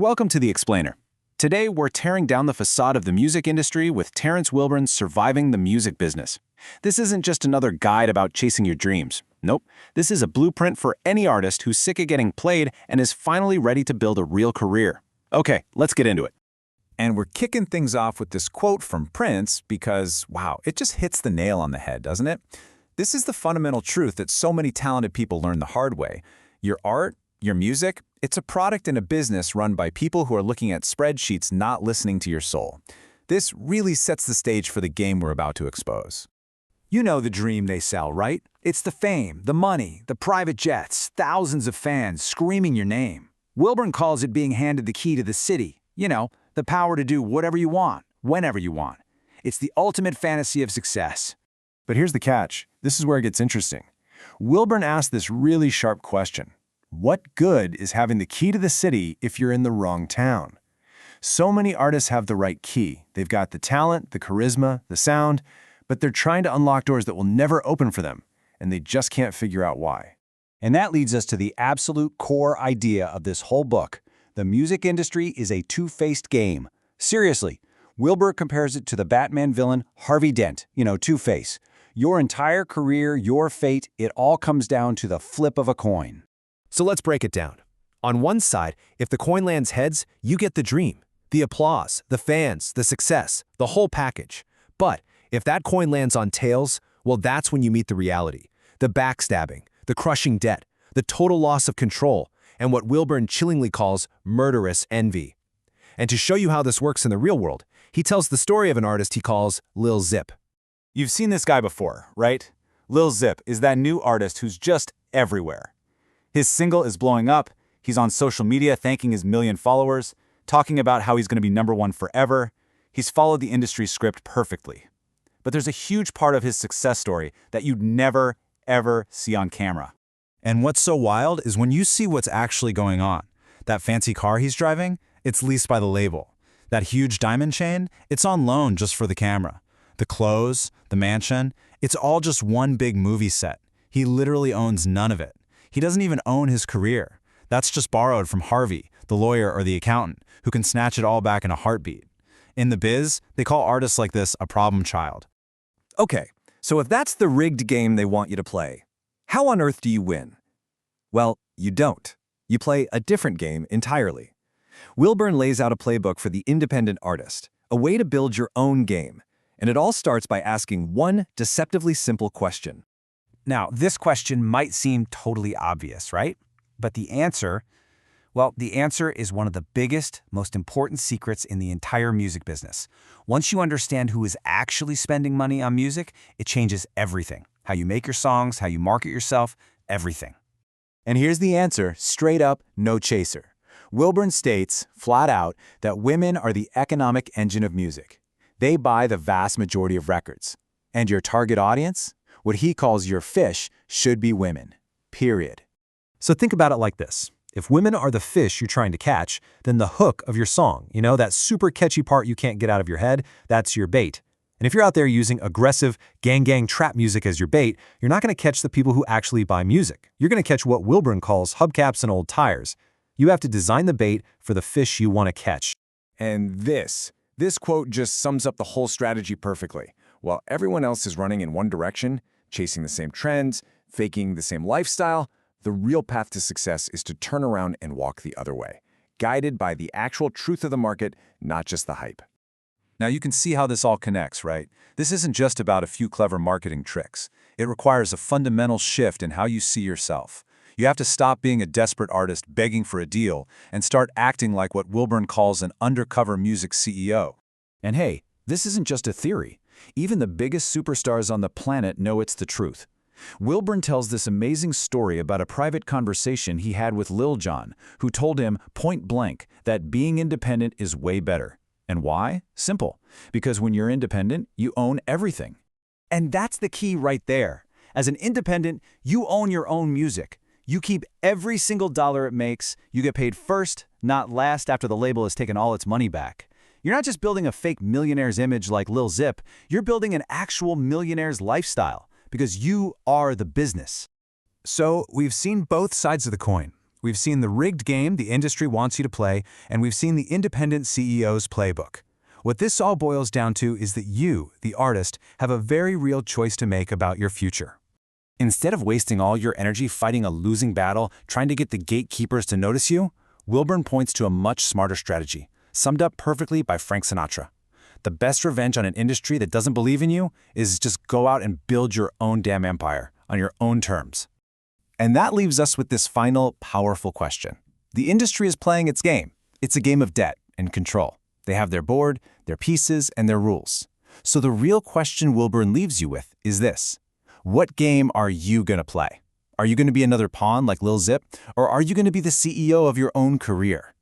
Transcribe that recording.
Welcome to The Explainer. Today, we're tearing down the facade of the music industry with Terrence Wilburn's Surviving the Music Business. This isn't just another guide about chasing your dreams. Nope, this is a blueprint for any artist who's sick of getting played and is finally ready to build a real career. Okay, let's get into it. And we're kicking things off with this quote from Prince because, wow, it just hits the nail on the head, doesn't it? This is the fundamental truth that so many talented people learn the hard way. Your art, your music, it's a product and a business run by people who are looking at spreadsheets, not listening to your soul. This really sets the stage for the game we're about to expose. You know the dream they sell, right? It's the fame, the money, the private jets, thousands of fans screaming your name. Wilburn calls it being handed the key to the city. You know, the power to do whatever you want, whenever you want. It's the ultimate fantasy of success. But here's the catch. This is where it gets interesting. Wilburn asked this really sharp question. What good is having the key to the city if you're in the wrong town? So many artists have the right key. They've got the talent, the charisma, the sound, but they're trying to unlock doors that will never open for them, and they just can't figure out why. And that leads us to the absolute core idea of this whole book. The music industry is a two-faced game. Seriously, Wilbur compares it to the Batman villain Harvey Dent, Two-Face. Your entire career, your fate, it all comes down to the flip of a coin. So let's break it down. On one side, if the coin lands heads, you get the dream, the applause, the fans, the success, the whole package. But if that coin lands on tails, well, that's when you meet the reality. The backstabbing, the crushing debt, the total loss of control, and what Wilburn chillingly calls murderous envy. And to show you how this works in the real world, he tells the story of an artist he calls Lil Zip. You've seen this guy before, right? Lil Zip is that new artist who's just everywhere. His single is blowing up, he's on social media thanking his million followers, talking about how he's going to be #1 forever. He's followed the industry script perfectly. But there's a huge part of his success story that you'd never, ever see on camera. And what's so wild is when you see what's actually going on. That fancy car he's driving, it's leased by the label. That huge diamond chain, it's on loan just for the camera. The clothes, the mansion, it's all just one big movie set. He literally owns none of it. He doesn't even own his career. That's just borrowed from Harvey, the lawyer or the accountant, who can snatch it all back in a heartbeat. In the biz, they call artists like this a problem child. Okay, so if that's the rigged game they want you to play, how on earth do you win? Well, you don't. You play a different game entirely. Wilburn lays out a playbook for the independent artist, a way to build your own game, and it all starts by asking one deceptively simple question. Now, this question might seem totally obvious, right? But the answer is one of the biggest, most important secrets in the entire music business. Once you understand who is actually spending money on music, it changes everything. How you make your songs, how you market yourself, everything. And here's the answer, straight up, no chaser. Wilburn states, flat out, that women are the economic engine of music. They buy the vast majority of records. And your target audience? What he calls your fish should be women. Period. So think about it like this. If women are the fish you're trying to catch, then the hook of your song, that super catchy part you can't get out of your head, that's your bait. And if you're out there using aggressive gang trap music as your bait, you're not going to catch the people who actually buy music. You're going to catch what Wilburn calls hubcaps and old tires. You have to design the bait for the fish you want to catch. And this quote just sums up the whole strategy perfectly. While everyone else is running in one direction, chasing the same trends, faking the same lifestyle, the real path to success is to turn around and walk the other way, guided by the actual truth of the market, not just the hype. Now you can see how this all connects, right? This isn't just about a few clever marketing tricks. It requires a fundamental shift in how you see yourself. You have to stop being a desperate artist begging for a deal and start acting like what Wilburn calls an undercover music CEO. And hey, this isn't just a theory. Even the biggest superstars on the planet know it's the truth. Wilburn tells this amazing story about a private conversation he had with Lil Jon, who told him point blank that being independent is way better. And why? Simple. Because when you're independent, you own everything. And that's the key right there. As an independent, you own your own music. You keep every single dollar it makes. You get paid first, not last after the label has taken all its money back. You're not just building a fake millionaire's image like Lil Zip, you're building an actual millionaire's lifestyle because you are the business. So we've seen both sides of the coin. We've seen the rigged game the industry wants you to play, and we've seen the independent CEO's playbook. What this all boils down to is that you, the artist, have a very real choice to make about your future. Instead of wasting all your energy fighting a losing battle, trying to get the gatekeepers to notice you, Wilburn points to a much smarter strategy, summed up perfectly by Frank Sinatra. The best revenge on an industry that doesn't believe in you is just go out and build your own damn empire on your own terms. And that leaves us with this final, powerful question. The industry is playing its game. It's a game of debt and control. They have their board, their pieces, and their rules. So the real question Wilburn leaves you with is this. What game are you going to play? Are you going to be another pawn like Lil Zip, or are you going to be the CEO of your own career?